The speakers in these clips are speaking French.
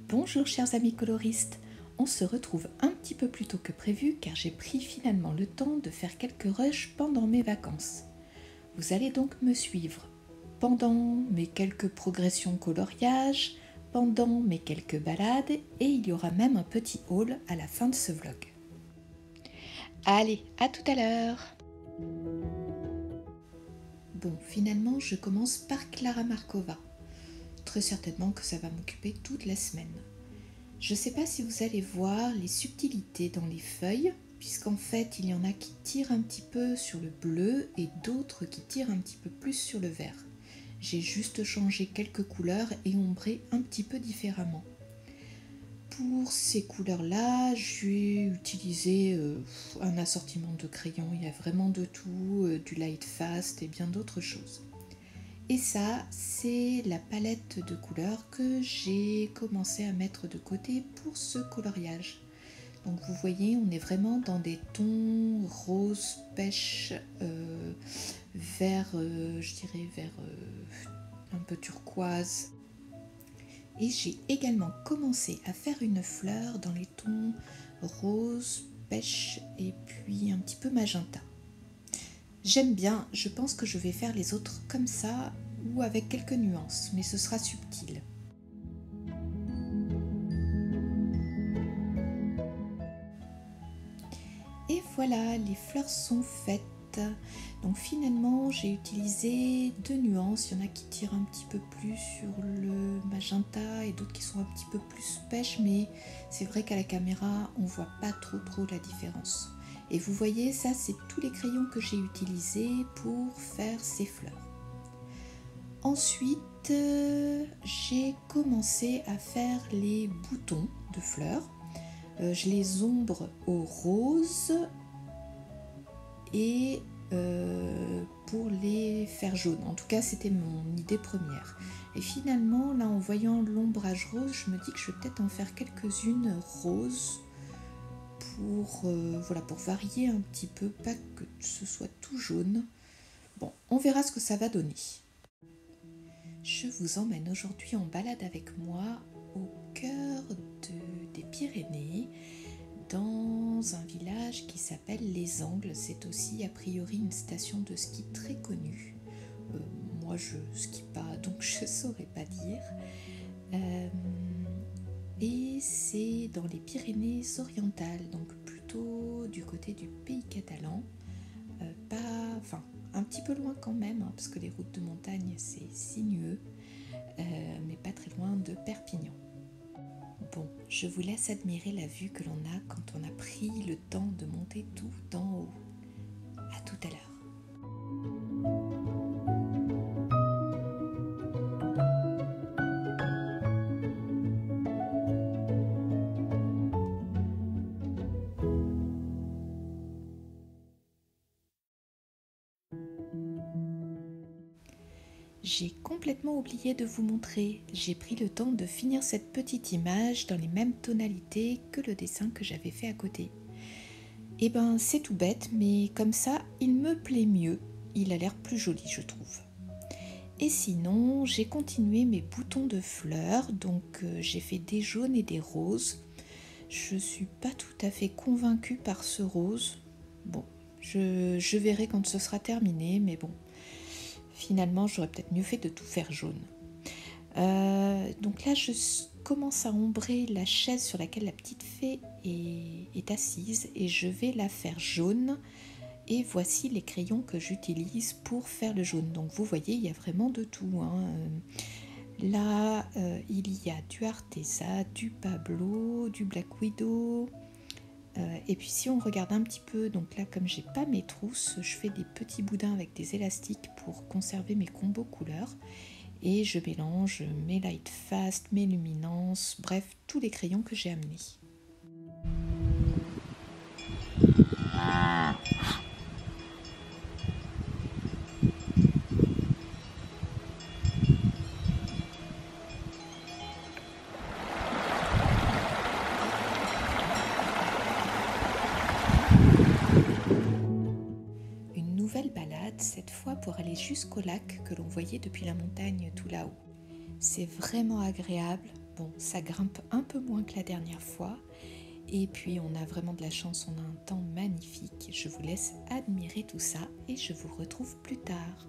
Bonjour chers amis coloristes, on se retrouve un petit peu plus tôt que prévu car j'ai pris finalement le temps de faire quelques rushs pendant mes vacances. Vous allez donc me suivre pendant mes quelques progressions coloriage, pendant mes quelques balades et il y aura même un petit haul à la fin de ce vlog. Allez, à tout à l'heure. Bon, finalement je commence par Klara Markova. Très certainement que ça va m'occuper toute la semaine. Je ne sais pas si vous allez voir les subtilités dans les feuilles, puisqu'en fait il y en a qui tirent un petit peu sur le bleu et d'autres qui tirent un petit peu plus sur le vert. J'ai juste changé quelques couleurs et ombré un petit peu différemment. Pour ces couleurs-là, j'ai utilisé un assortiment de crayons, il y a vraiment de tout, du light fast et bien d'autres choses. Et ça, c'est la palette de couleurs que j'ai commencé à mettre de côté pour ce coloriage. Donc vous voyez, on est vraiment dans des tons rose, pêche, vert, je dirais vert un peu turquoise. Et j'ai également commencé à faire une fleur dans les tons rose, pêche et puis un petit peu magenta. J'aime bien, je pense que je vais faire les autres comme ça ou avec quelques nuances, mais ce sera subtil. Et voilà, les fleurs sont faites. Donc finalement, j'ai utilisé deux nuances. Il y en a qui tirent un petit peu plus sur le magenta et d'autres qui sont un petit peu plus pêche, mais c'est vrai qu'à la caméra, on voit pas trop la différence. Et vous voyez, ça c'est tous les crayons que j'ai utilisés pour faire ces fleurs. Ensuite, j'ai commencé à faire les boutons de fleurs. Je les ombre au rose et pour les faire jaunes. En tout cas, c'était mon idée première. Et finalement, là, en voyant l'ombrage rose, je me dis que je vais peut-être en faire quelques-unes roses pour varier un petit peu, pas que ce soit tout jaune. Bon, on verra ce que ça va donner. Je vous emmène aujourd'hui en balade avec moi au cœur des Pyrénées, dans un village qui s'appelle Les Angles. C'est aussi a priori une station de ski très connue. Moi je skie pas donc je ne saurais pas dire. Et c'est dans les Pyrénées orientales, donc plutôt du côté du pays catalan. Un petit peu loin quand même, hein, parce que les routes de montagne c'est sinueux, mais pas très loin de Perpignan. Bon, je vous laisse admirer la vue que l'on a quand on a pris le temps de monter tout en haut. À tout à l'heure. J'ai complètement oublié de vous montrer. J'ai pris le temps de finir cette petite image dans les mêmes tonalités que le dessin que j'avais fait à côté. Et ben c'est tout bête, mais comme ça, il me plaît mieux. Il a l'air plus joli, je trouve. Et sinon, j'ai continué mes boutons de fleurs, donc j'ai fait des jaunes et des roses. Je suis pas tout à fait convaincue par ce rose. Bon, je verrai quand ce sera terminé, mais bon. Finalement, j'aurais peut-être mieux fait de tout faire jaune. Donc là, je commence à ombrer la chaise sur laquelle la petite fée est assise et je vais la faire jaune. Et voici les crayons que j'utilise pour faire le jaune. Donc vous voyez, il y a vraiment de tout, hein. Là, il y a du Arteza, du Pablo, du Black Widow. Et puis si on regarde un petit peu, donc là comme j'ai pas mes trousses, je fais des petits boudins avec des élastiques pour conserver mes combos couleurs. Et je mélange mes light fast, mes luminances, bref, tous les crayons que j'ai amenés. Cette fois pour aller jusqu'au lac que l'on voyait depuis la montagne tout là-haut. C'est vraiment agréable, Bon, ça grimpe un peu moins que la dernière fois. Et puis on a vraiment de la chance, on a un temps magnifique. Je vous laisse admirer tout ça et je vous retrouve plus tard.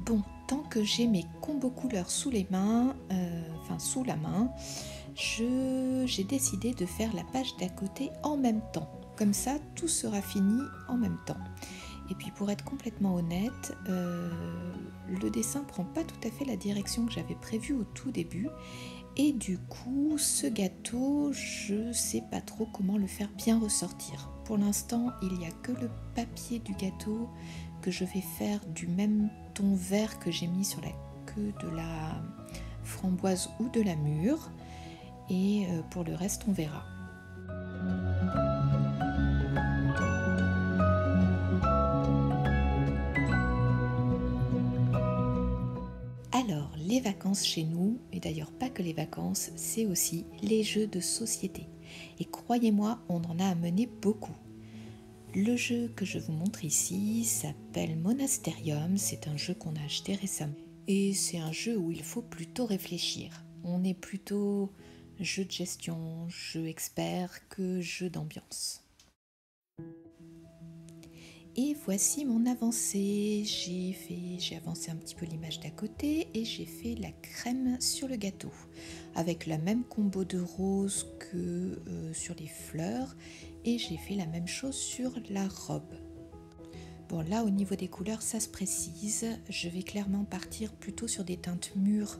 Bon, tant que j'ai mes combos couleurs sous les mains, sous la main, j'ai décidé de faire la page d'à côté en même temps. Comme ça, tout sera fini en même temps. Et puis pour être complètement honnête, le dessin prend pas tout à fait la direction que j'avais prévue au tout début. Et du coup, ce gâteau, je sais pas trop comment le faire bien ressortir. Pour l'instant, il n'y a que le papier du gâteau que je vais faire du même ton vert que j'ai mis sur la queue de la framboise ou de la mûre. Et pour le reste, on verra. Alors, les vacances chez nous, et d'ailleurs pas que les vacances, c'est aussi les jeux de société. Et croyez-moi, on en a amené beaucoup. Le jeu que je vous montre ici s'appelle Monasterium, c'est un jeu qu'on a acheté récemment. Et c'est un jeu où il faut plutôt réfléchir. On est plutôt jeu de gestion, jeu expert que jeu d'ambiance. Et voici mon avancée. J'ai avancé un petit peu l'image d'à côté et j'ai fait la crème sur le gâteau avec la même combo de rose que sur les fleurs et j'ai fait la même chose sur la robe. Bon, là au niveau des couleurs ça se précise, je vais clairement partir plutôt sur des teintes mûres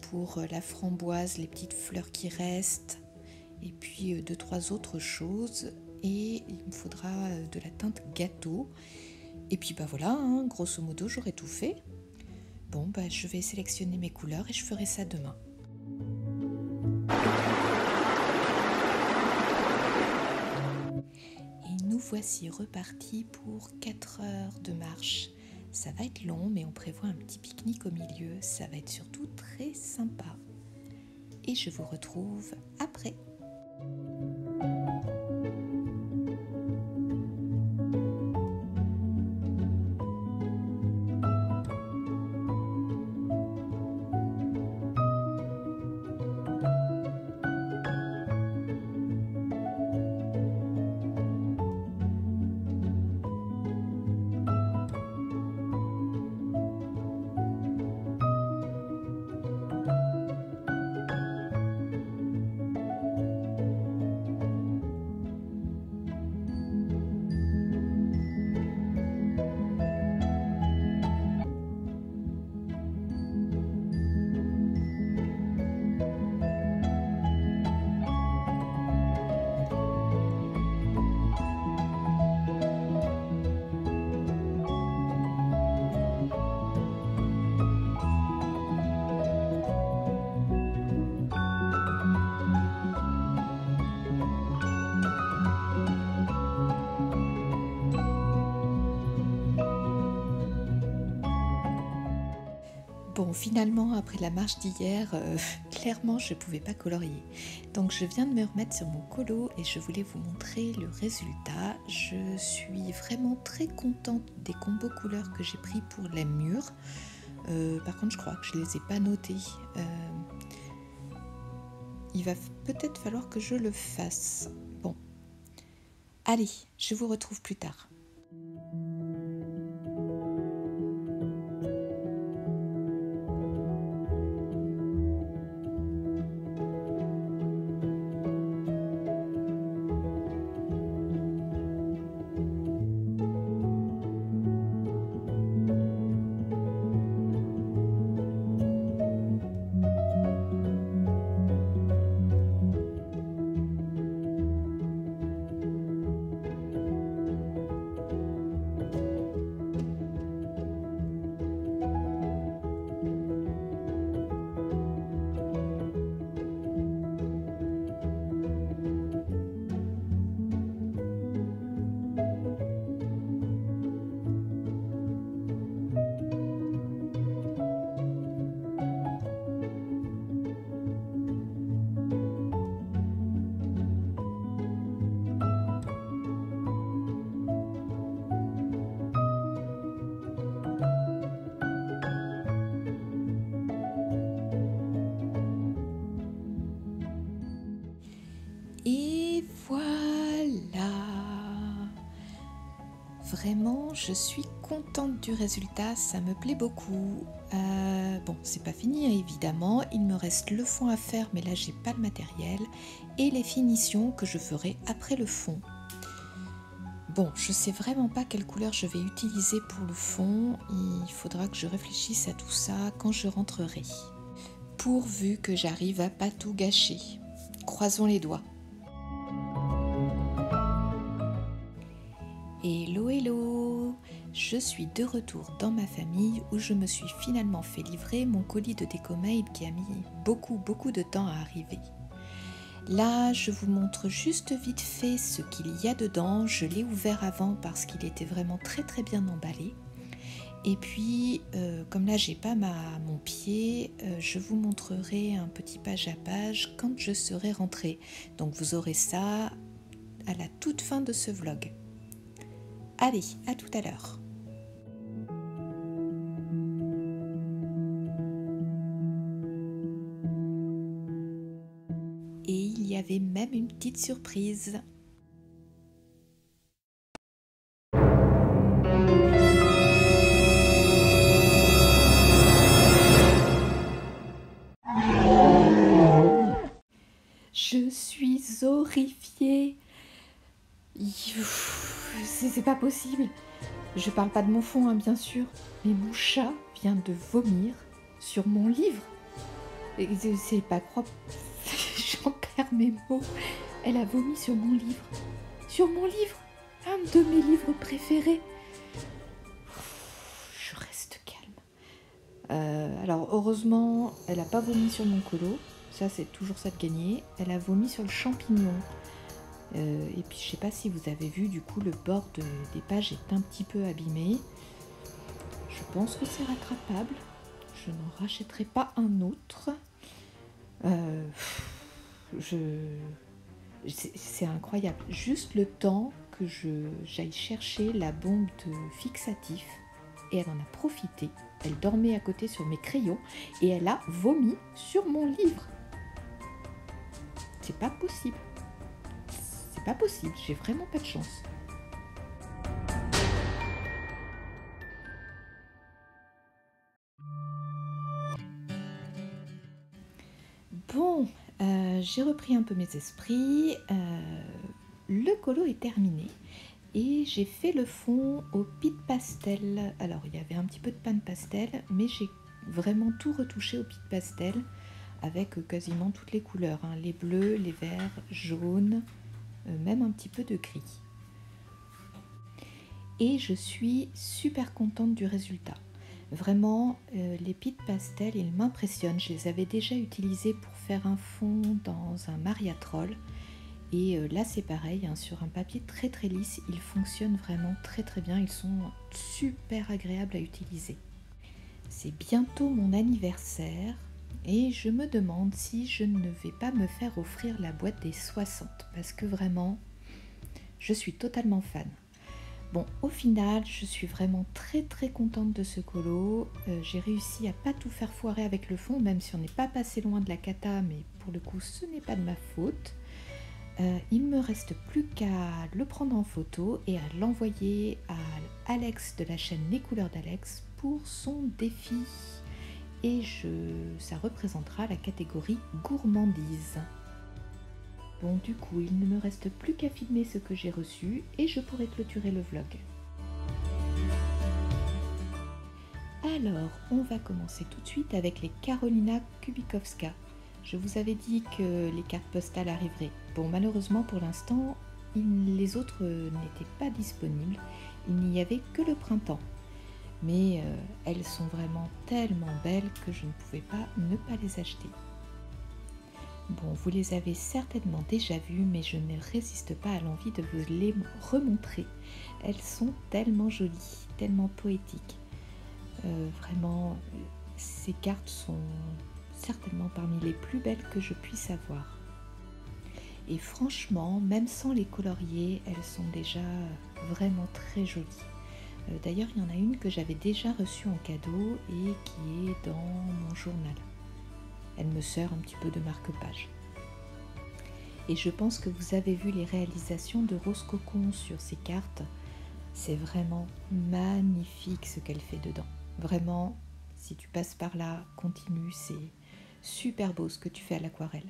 pour la framboise, les petites fleurs qui restent et puis 2-3 autres choses. Et il me faudra de la teinte gâteau. Et puis bah voilà, hein, grosso modo j'aurai tout fait. Bon bah je vais sélectionner mes couleurs et je ferai ça demain. Et nous voici repartis pour 4 heures de marche. Ça va être long mais on prévoit un petit pique-nique au milieu. Ça va être surtout très sympa. Et je vous retrouve après. Bon, finalement, après la marche d'hier, clairement, je ne pouvais pas colorier. Donc, je viens de me remettre sur mon colo et je voulais vous montrer le résultat. Je suis vraiment très contente des combos couleurs que j'ai pris pour les murs. Par contre, je crois que je ne les ai pas notés. Il va peut-être falloir que je le fasse. Bon, allez, je vous retrouve plus tard. Vraiment, je suis contente du résultat, ça me plaît beaucoup. Bon, c'est pas fini hein, évidemment, il me reste le fond à faire, mais là j'ai pas le matériel, et les finitions que je ferai après le fond. Bon, je sais vraiment pas quelle couleur je vais utiliser pour le fond, il faudra que je réfléchisse à tout ça quand je rentrerai. Pourvu que j'arrive à pas tout gâcher. Croisons les doigts. Hello hello, je suis de retour dans ma famille où je me suis finalement fait livrer mon colis de DecoMade qui a mis beaucoup de temps à arriver. Là, je vous montre juste vite fait ce qu'il y a dedans. Je l'ai ouvert avant parce qu'il était vraiment très bien emballé. Et puis, comme là j'ai pas mon pied, je vous montrerai un petit page à page quand je serai rentrée. Donc vous aurez ça à la toute fin de ce vlog. Allez, à tout à l'heure. Et il y avait même une petite surprise. Je suis horrifiée. C'est pas possible. Je parle pas de mon fond, hein, bien sûr, mais mon chat vient de vomir sur mon livre. C'est pas propre. J'en perds mes mots. Elle a vomi sur mon livre. Sur mon livre, un de mes livres préférés. Je reste calme. Alors heureusement, elle a pas vomi sur mon colo. Ça, c'est toujours ça de gagner. Elle a vomi sur le champignon. Et puis je sais pas si vous avez vu, du coup le bord des pages est un petit peu abîmé. Je pense que c'est rattrapable. Je n'en rachèterai pas un autre. C'est incroyable. Juste le temps que j'aille chercher la bombe de fixatif, et elle en a profité. Elle dormait à côté sur mes crayons et elle a vomi sur mon livre. C'est pas possible. C'est pas possible, j'ai vraiment pas de chance. Bon, j'ai repris un peu mes esprits. Le colo est terminé et j'ai fait le fond au pit pastel. Alors il y avait un petit peu de pan pastel, mais j'ai vraiment tout retouché au pit pastel avec quasiment toutes les couleurs, hein, les bleus, les verts, jaunes, même un petit peu de gris. Et je suis super contente du résultat. Vraiment, les pits pastel, ils m'impressionnent. Je les avais déjà utilisés pour faire un fond dans un Mariatrol. Et là, c'est pareil, hein, sur un papier très lisse, ils fonctionnent vraiment très bien. Ils sont super agréables à utiliser. C'est bientôt mon anniversaire et je me demande si je ne vais pas me faire offrir la boîte des 60 parce que vraiment, je suis totalement fan. Bon, au final, je suis vraiment très contente de ce colo. J'ai réussi à pas tout faire foirer avec le fond, même si on n'est pas passé loin de la cata, mais pour le coup, ce n'est pas de ma faute. Il me reste plus qu'à le prendre en photo et à l'envoyer à Alex de la chaîne Les Couleurs d'Alex pour son défi. Et ça représentera la catégorie gourmandise. Bon, du coup, il ne me reste plus qu'à filmer ce que j'ai reçu et je pourrai clôturer le vlog. Alors, on va commencer tout de suite avec les Karolina Kubikowska. Je vous avais dit que les cartes postales arriveraient. Bon, malheureusement, pour l'instant, les autres n'étaient pas disponibles. Il n'y avait que le printemps. Mais elles sont vraiment tellement belles que je ne pouvais pas ne pas les acheter. Bon, vous les avez certainement déjà vues, mais je ne résiste pas à l'envie de vous les remontrer. Elles sont tellement jolies, tellement poétiques. Vraiment, ces cartes sont certainement parmi les plus belles que je puisse avoir. Et franchement, même sans les colorier, elles sont déjà vraiment très jolies. D'ailleurs, il y en a une que j'avais déjà reçue en cadeau et qui est dans mon journal. Elle me sert un petit peu de marque-page. Et je pense que vous avez vu les réalisations de Rose Cocon sur ces cartes. C'est vraiment magnifique ce qu'elle fait dedans. Vraiment, si tu passes par là, continue, c'est super beau ce que tu fais à l'aquarelle.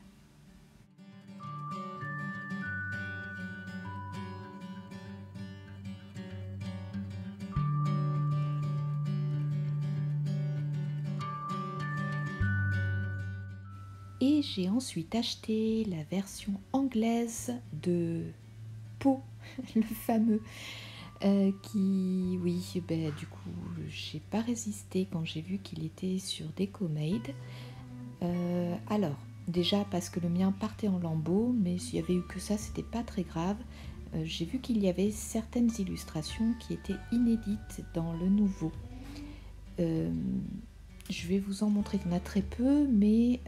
Et j'ai ensuite acheté la version anglaise de Po, le fameux, oui, du coup, j'ai pas résisté quand j'ai vu qu'il était sur DecoMade. Alors, déjà parce que le mien partait en lambeaux, mais s'il y avait eu que ça, c'était pas très grave. J'ai vu qu'il y avait certaines illustrations qui étaient inédites dans le nouveau. Je vais vous en montrer, il y en a très peu, mais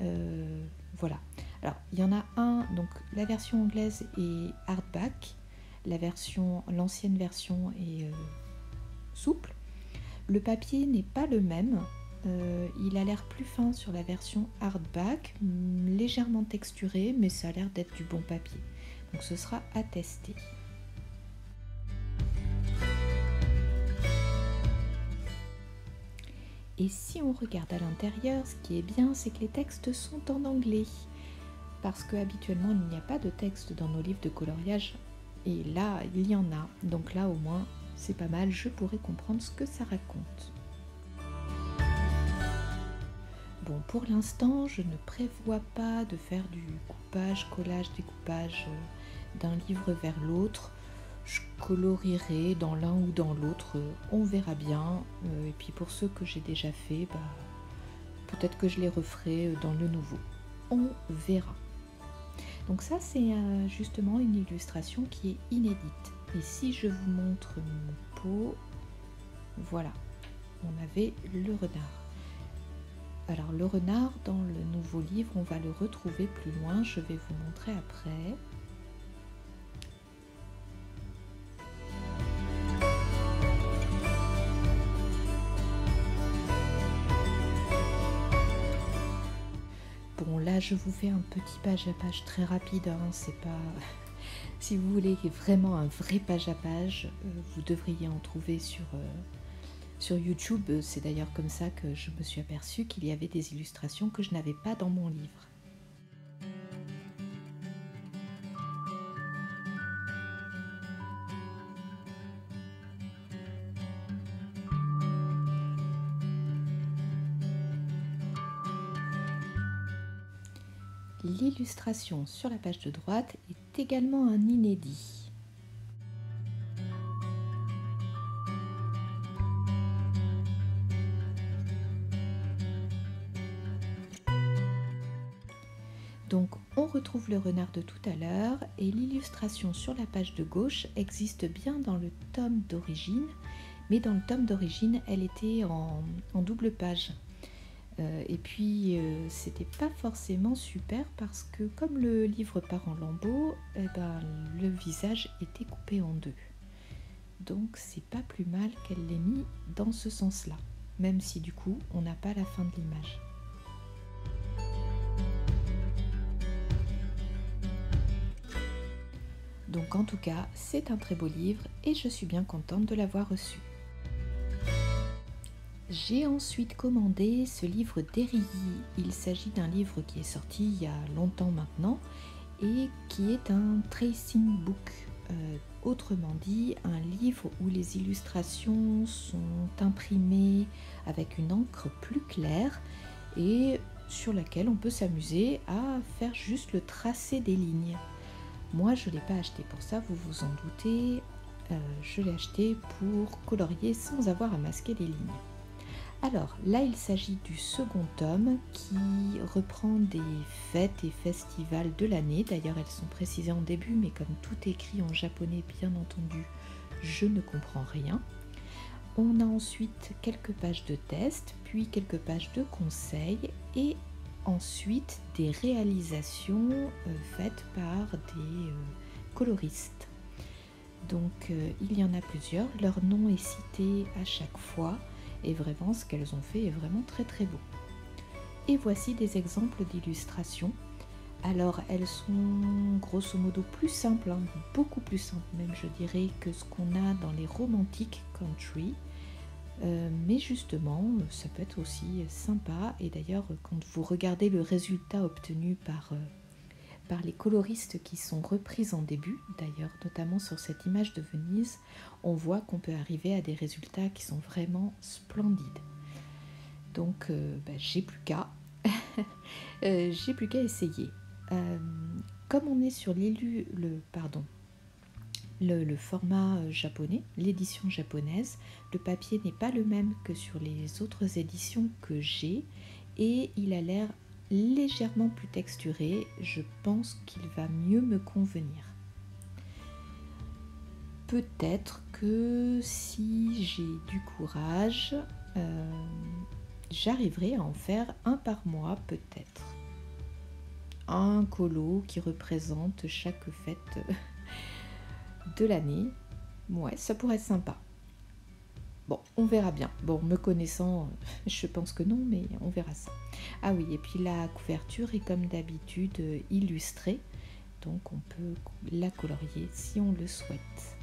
voilà. Alors, il y en a un, donc la version anglaise est hardback, l'ancienne version est souple. Le papier n'est pas le même, il a l'air plus fin sur la version hardback, légèrement texturé, mais ça a l'air d'être du bon papier. Donc ce sera à tester. Et si on regarde à l'intérieur, ce qui est bien, c'est que les textes sont en anglais. Parce qu'habituellement, il n'y a pas de texte dans nos livres de coloriage. Et là, il y en a. Donc là, au moins, c'est pas mal. Je pourrais comprendre ce que ça raconte. Bon, pour l'instant, je ne prévois pas de faire du coupage, collage, découpage d'un livre vers l'autre. Je colorierai dans l'un ou dans l'autre, on verra bien. Et puis pour ceux que j'ai déjà fait, peut-être que je les referai dans le nouveau. On verra. Donc ça, c'est justement une illustration qui est inédite. Et si je vous montre mon pot, voilà, on avait le renard. Alors le renard, dans le nouveau livre, on va le retrouver plus loin. Je vais vous montrer après. Bon, là, je vous fais un petit page à page très rapide. C'est pas... Si vous voulez vraiment un vrai page à page, vous devriez en trouver sur YouTube. C'est d'ailleurs comme ça que je me suis aperçue qu'il y avait des illustrations que je n'avais pas dans mon livre. L'illustration sur la page de droite est également un inédit. Donc on retrouve le renard de tout à l'heure et l'illustration sur la page de gauche existe bien dans le tome d'origine, mais dans le tome d'origine elle était en double page. Et puis c'était pas forcément super parce que comme le livre part en lambeaux, le visage était coupé en deux. Donc c'est pas plus mal qu'elle l'ait mis dans ce sens-là, même si du coup on n'a pas la fin de l'image. Donc en tout cas, c'est un très beau livre et je suis bien contente de l'avoir reçu. J'ai ensuite commandé ce livre d'Erilly. Il s'agit d'un livre qui est sorti il y a longtemps maintenant et qui est un tracing book. Autrement dit, un livre où les illustrations sont imprimées avec une encre plus claire et sur laquelle on peut s'amuser à faire juste le tracé des lignes. Moi, je ne l'ai pas acheté pour ça, vous vous en doutez. Je l'ai acheté pour colorier sans avoir à masquer les lignes. Alors là, il s'agit du second tome qui reprend des fêtes et festivals de l'année. D'ailleurs, elles sont précisées en début, mais comme tout est écrit en japonais, bien entendu, je ne comprends rien. On a ensuite quelques pages de test, puis quelques pages de conseils et ensuite des réalisations faites par des coloristes. Donc il y en a plusieurs, leur nom est cité à chaque fois. Et vraiment, ce qu'elles ont fait est vraiment très très beau. Et voici des exemples d'illustrations. Alors elles sont grosso modo plus simples, hein, beaucoup plus simples même je dirais que ce qu'on a dans les romantiques country. Mais justement, ça peut être aussi sympa. Et d'ailleurs, quand vous regardez le résultat obtenu par les coloristes qui sont reprises en début, d'ailleurs notamment sur cette image de Venise, on voit qu'on peut arriver à des résultats qui sont vraiment splendides. Donc j'ai plus qu'à j'ai plus qu'à essayer. Comme on est sur le format japonais, l'édition japonaise, le papier n'est pas le même que sur les autres éditions que j'ai et il a l'air légèrement plus texturé. Je pense qu'il va mieux me convenir. Peut-être que si j'ai du courage, j'arriverai à en faire un par mois peut-être. Un colo qui représente chaque fête de l'année. Ouais, ça pourrait être sympa. Bon, on verra bien. Bon, me connaissant, je pense que non, mais on verra ça. Ah oui, et puis la couverture est comme d'habitude illustrée, donc on peut la colorier si on le souhaite.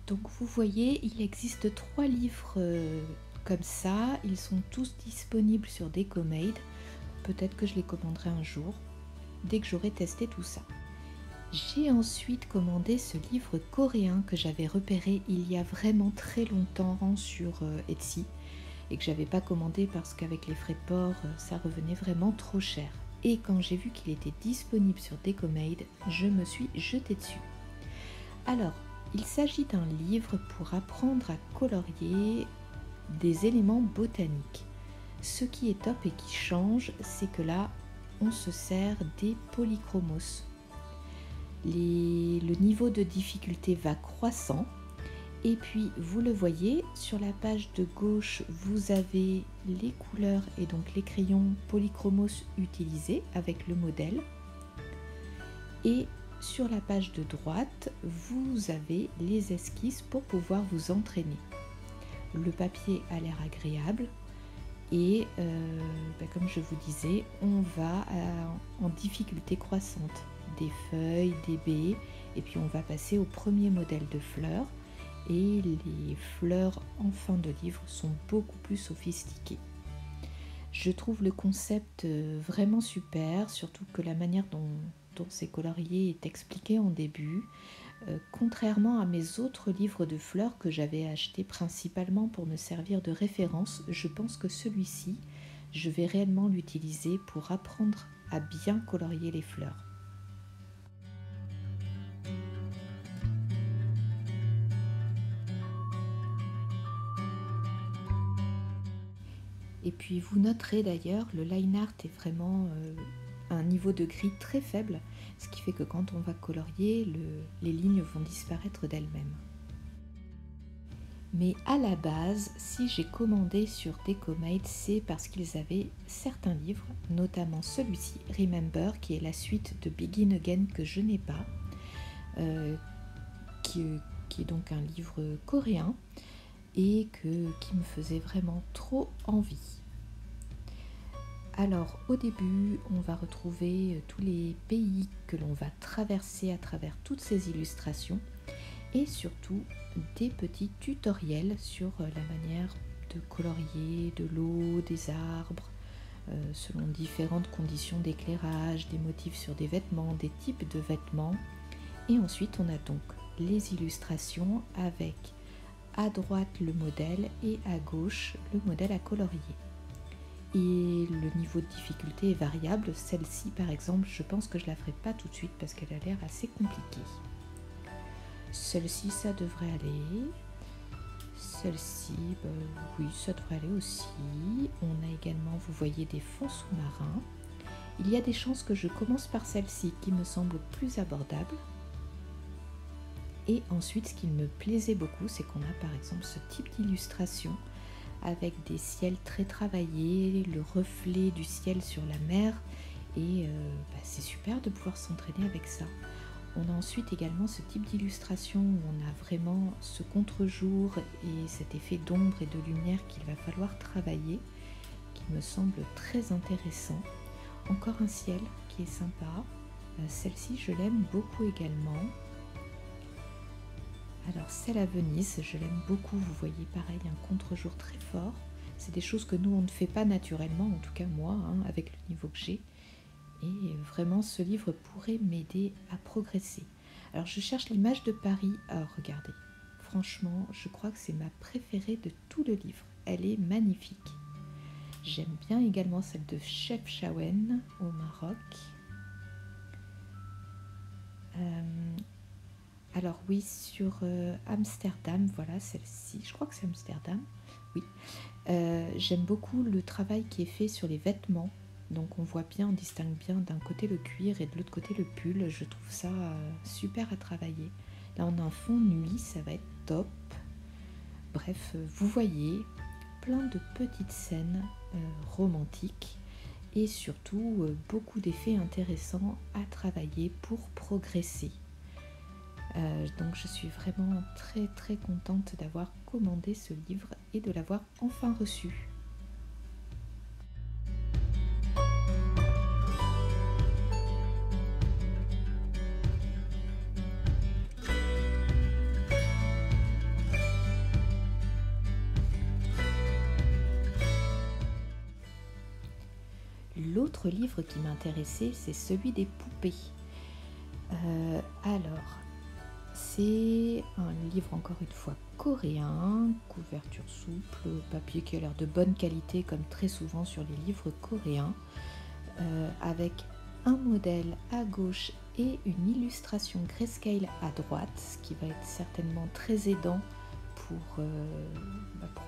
Donc vous voyez, il existe 3 livres comme ça. Ils sont tous disponibles sur Decomade. Peut-être que je les commanderai un jour, dès que j'aurai testé tout ça. J'ai ensuite commandé ce livre coréen que j'avais repéré il y a vraiment très longtemps sur Etsy et que j'avais pas commandé parce qu'avec les frais de port, ça revenait vraiment trop cher. Et quand j'ai vu qu'il était disponible sur Decomade, je me suis jetée dessus. Alors, il s'agit d'un livre pour apprendre à colorier des éléments botaniques. Ce qui est top et qui change, c'est que là, on se sert des polychromos. Le niveau de difficulté va croissant et puis vous le voyez sur la page de gauche, vous avez les couleurs et donc les crayons polychromos utilisés avec le modèle, et sur la page de droite vous avez les esquisses pour pouvoir vous entraîner. Le papier a l'air agréable et comme je vous disais, on va en difficulté croissante. Des feuilles, des baies, et puis on va passer au premier modèle de fleurs, et les fleurs en fin de livre sont beaucoup plus sophistiquées. Je trouve le concept vraiment super, surtout que la manière dont c'est colorié est expliquée en début, contrairement à mes autres livres de fleurs que j'avais achetés principalement pour me servir de référence. Je pense que celui-ci, je vais réellement l'utiliser pour apprendre à bien colorier les fleurs. Et puis vous noterez d'ailleurs, le line art est vraiment un niveau de gris très faible, ce qui fait que quand on va colorier, les lignes vont disparaître d'elles-mêmes. Mais à la base, si j'ai commandé sur Decomade, c'est parce qu'ils avaient certains livres, notamment celui-ci, Remember, qui est la suite de Begin Again que je n'ai pas, qui est donc un livre coréen, et qui me faisait vraiment trop envie. Alors au début, on va retrouver tous les pays que l'on va traverser à travers toutes ces illustrations et surtout des petits tutoriels sur la manière de colorier de l'eau, des arbres, selon différentes conditions d'éclairage, des motifs sur des vêtements, des types de vêtements. Et ensuite on a donc les illustrations avec à droite le modèle et à gauche le modèle à colorier. Et le niveau de difficulté est variable. Celle-ci par exemple, je pense que je la ferai pas tout de suite parce qu'elle a l'air assez compliquée. Celle-ci, ça devrait aller. Celle-ci, oui, ça devrait aller aussi. On a également, vous voyez, des fonds sous-marins. Il y a des chances que je commence par celle-ci qui me semble plus abordable. Et ensuite, ce qui me plaisait beaucoup, c'est qu'on a par exemple ce type d'illustration avec des ciels très travaillés, le reflet du ciel sur la mer, et c'est super de pouvoir s'entraîner avec ça. On a ensuite également ce type d'illustration où on a vraiment ce contre-jour et cet effet d'ombre et de lumière qu'il va falloir travailler, qui me semble très intéressant. Encore un ciel qui est sympa. Celle-ci, je l'aime beaucoup également. Alors celle à Venise, je l'aime beaucoup. Vous voyez, pareil, un contre-jour très fort. C'est des choses que nous, on ne fait pas naturellement, en tout cas moi, hein, avec le niveau que j'ai. Et vraiment, ce livre pourrait m'aider à progresser. Alors, je cherche l'image de Paris. Alors, regardez. Franchement, je crois que c'est ma préférée de tout le livre. Elle est magnifique. J'aime bien également celle de Chefchaouen au Maroc. Alors oui, sur Amsterdam, voilà celle-ci. Je crois que c'est Amsterdam. Oui. J'aime beaucoup le travail qui est fait sur les vêtements. Donc on voit bien, on distingue bien d'un côté le cuir et de l'autre côté le pull. Je trouve ça super à travailler. Là on a un fond nuit, ça va être top. Bref, vous voyez plein de petites scènes romantiques et surtout beaucoup d'effets intéressants à travailler pour progresser. Donc je suis vraiment très très contente d'avoir commandé ce livre et de l'avoir enfin reçu. L'autre livre qui m'intéressait, c'est celui des poupées. Alors, c'est un livre encore une fois coréen, couverture souple, papier qui a l'air de bonne qualité comme très souvent sur les livres coréens, avec un modèle à gauche et une illustration grayscale à droite, ce qui va être certainement très aidant pour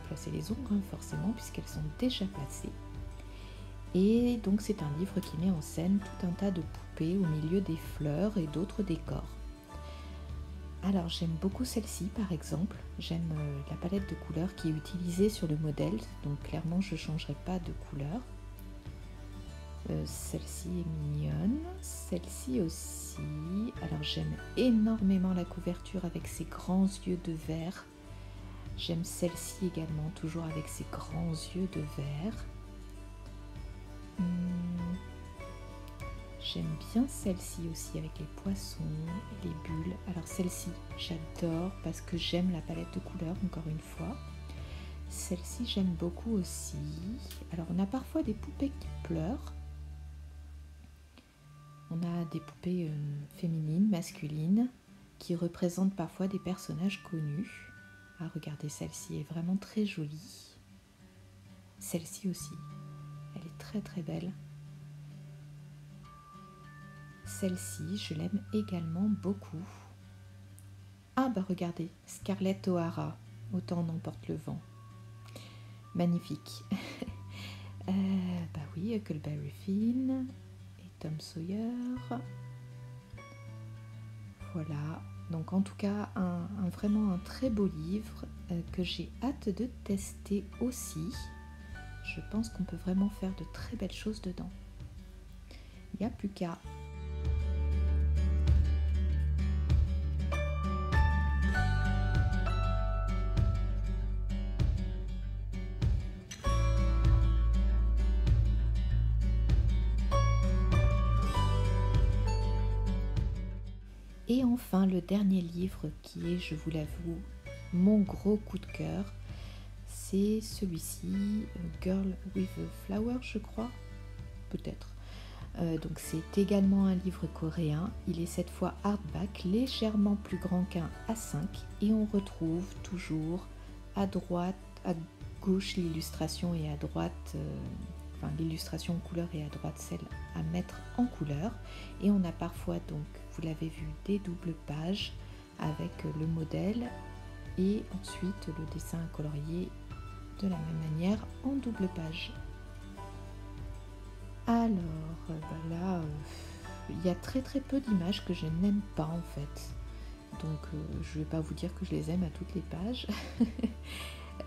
placer les ombres, hein, forcément, puisqu'elles sont déjà placées. Et donc c'est un livre qui met en scène tout un tas de poupées au milieu des fleurs et d'autres décors. Alors j'aime beaucoup celle-ci par exemple, j'aime la palette de couleurs qui est utilisée sur le modèle, donc clairement je ne changerai pas de couleur. Celle-ci est mignonne, celle-ci aussi. Alors j'aime énormément la couverture avec ses grands yeux de verre. J'aime celle-ci également, toujours avec ses grands yeux de verre. J'aime bien celle-ci aussi avec les poissons et les bulles. Alors celle-ci, j'adore parce que j'aime la palette de couleurs, encore une fois. Celle-ci, j'aime beaucoup aussi. Alors on a parfois des poupées qui pleurent. On a des poupées féminines, masculines, qui représentent parfois des personnages connus. Ah, regardez, celle-ci est vraiment très jolie. Celle-ci aussi, elle est très très belle. Celle-ci, je l'aime également beaucoup. Ah bah regardez, Scarlett O'Hara, Autant n'emporte le vent. Magnifique. Bah oui, Huckleberry Finn et Tom Sawyer. Voilà, donc en tout cas, vraiment un très beau livre que j'ai hâte de tester aussi. Je pense qu'on peut vraiment faire de très belles choses dedans. Il n'y a plus qu'à. Et enfin, le dernier livre qui est, je vous l'avoue, mon gros coup de cœur, c'est celui-ci, Girl with a Flower, je crois, peut-être. Donc c'est également un livre coréen, il est cette fois hardback, légèrement plus grand qu'un A5, et on retrouve toujours à droite, à gauche l'illustration et à droite, l'illustration en couleur et à droite celle à mettre en couleur. Et on a parfois donc, vous l'avez vu, des doubles pages avec le modèle et ensuite le dessin à colorier de la même manière en double page. Alors là, il y a très très peu d'images que je n'aime pas en fait. Donc je ne vais pas vous dire que je les aime à toutes les pages.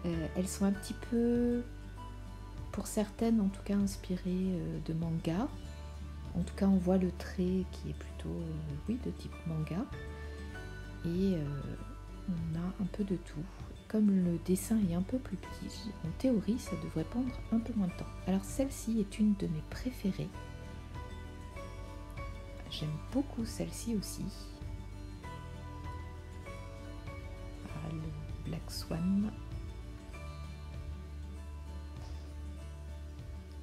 Elles sont un petit peu, pour certaines en tout cas, inspirées de manga. En tout cas, on voit le trait qui est plutôt, de type manga. Et on a un peu de tout. Comme le dessin est un peu plus petit, en théorie, ça devrait prendre un peu moins de temps. Alors celle-ci est une de mes préférées. J'aime beaucoup celle-ci aussi. Ah, le Black Swan.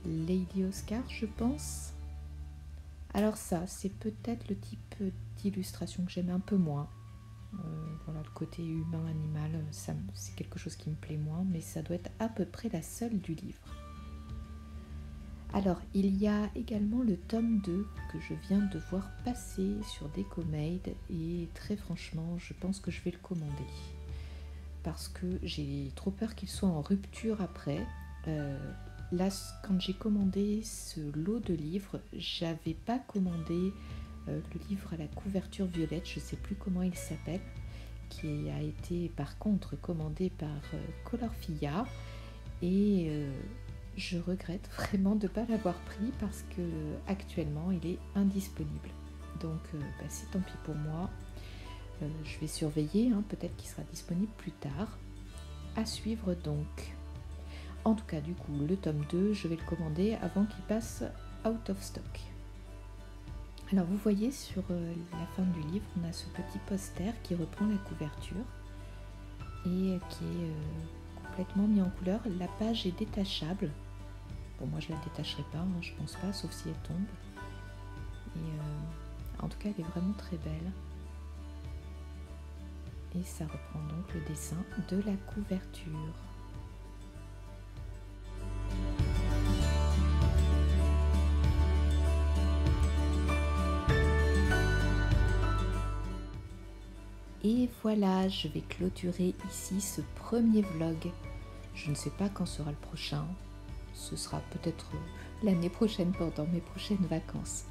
Lady Oscar, je pense. Alors ça, c'est peut-être le type d'illustration que j'aime un peu moins. Voilà, le côté humain-animal, c'est quelque chose qui me plaît moins, mais ça doit être à peu près la seule du livre. Alors, il y a également le tome 2 que je viens de voir passer sur Decomade et très franchement, je pense que je vais le commander parce que j'ai trop peur qu'il soit en rupture après. Là, quand j'ai commandé ce lot de livres, j'avais pas commandé le livre à la couverture violette, je sais plus comment il s'appelle, qui a été par contre commandé par Colorfilla et je regrette vraiment de ne pas l'avoir pris parce que actuellement il est indisponible. Donc c'est tant pis pour moi. Je vais surveiller, peut-être qu'il sera disponible plus tard. À suivre donc. En tout cas, du coup, le tome 2, je vais le commander avant qu'il passe out of stock. Alors vous voyez sur la fin du livre, on a ce petit poster qui reprend la couverture et qui est complètement mis en couleur. La page est détachable. Bon, moi je la détacherai pas, je pense pas, sauf si elle tombe. Et en tout cas, elle est vraiment très belle. Et ça reprend donc le dessin de la couverture. Et voilà, je vais clôturer ici ce premier vlog. Je ne sais pas quand sera le prochain. Ce sera peut-être l'année prochaine pendant mes prochaines vacances.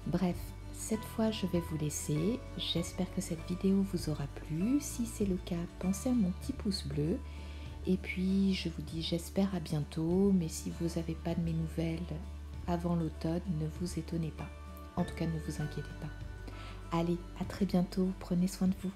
Bref, cette fois je vais vous laisser. J'espère que cette vidéo vous aura plu. Si c'est le cas, pensez à mon petit pouce bleu. Et puis je vous dis j'espère à bientôt. Mais si vous n'avez pas de mes nouvelles avant l'automne, ne vous étonnez pas. En tout cas, ne vous inquiétez pas. Allez, à très bientôt. Prenez soin de vous.